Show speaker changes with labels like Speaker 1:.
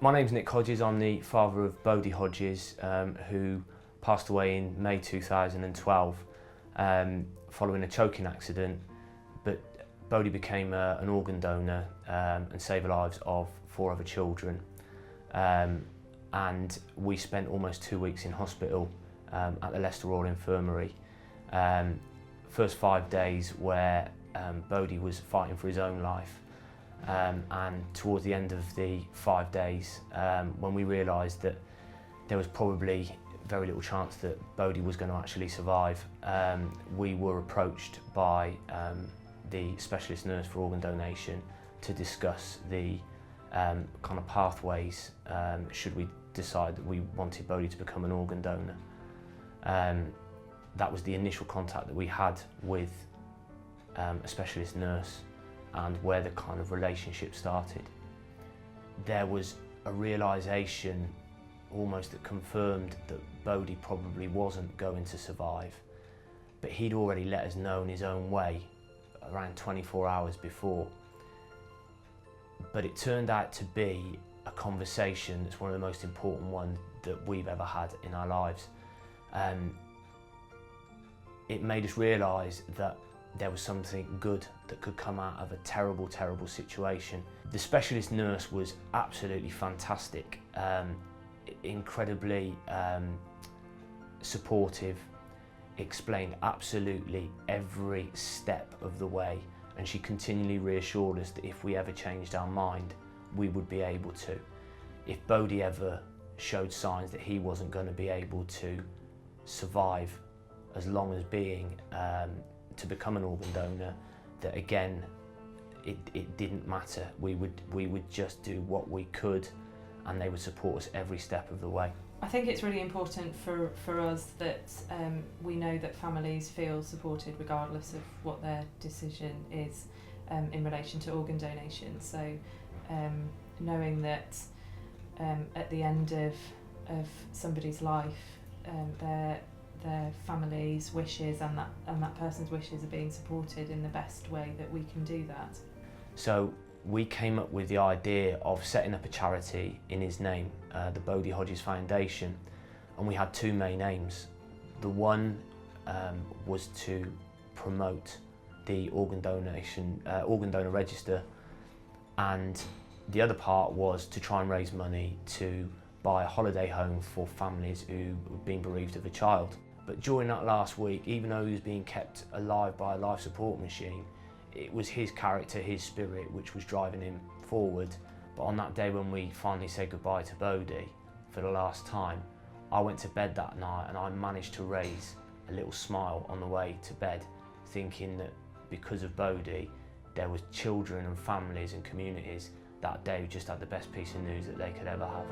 Speaker 1: My name's Nick Hodges. I'm the father of Bodie Hodges, who passed away in May 2012 following a choking accident. But Bodie became an organ donor and saved the lives of 4 other children. And we spent almost 2 weeks in hospital at the Leicester Royal Infirmary. First 5 days where Bodie was fighting for his own life. And towards the end of the 5 days, when we realised that there was probably very little chance that Bodie was going to actually survive, we were approached by the specialist nurse for organ donation to discuss the kind of pathways should we decide that we wanted Bodie to become an organ donor. That was the initial contact that we had with a specialist nurse, and where the kind of relationship started. There was a realisation almost that confirmed that Bodie probably wasn't going to survive, but he'd already let us know in his own way around 24 hours before. But it turned out to be a conversation that's one of the most important ones that we've ever had in our lives. It made us realise that there was something good that could come out of a terrible, terrible situation. The specialist nurse was absolutely fantastic, incredibly supportive, explained absolutely every step of the way, and she continually reassured us that if we ever changed our mind, we would be able to. If Bodie ever showed signs that he wasn't going to be able to survive as long as being to become an organ donor, that again, it didn't matter. We would just do what we could, and they would support us every step of the way.
Speaker 2: I think it's really important for us that we know that families feel supported regardless of what their decision is in relation to organ donation. So knowing that at the end of somebody's life, their family's wishes and that person's wishes are being supported in the best way that we can do that.
Speaker 1: So we came up with the idea of setting up a charity in his name, the Bodie Hodges Foundation, and we had 2 main aims. The one was to promote the Organ Donor Register, and the other part was to try and raise money to buy a holiday home for families who had been bereaved of a child. But during that last week, even though he was being kept alive by a life support machine, it was his character, his spirit, which was driving him forward. But on that day when we finally said goodbye to Bodie for the last time, I went to bed that night and I managed to raise a little smile on the way to bed, thinking that because of Bodie, there was children and families and communities that day who just had the best piece of news that they could ever have.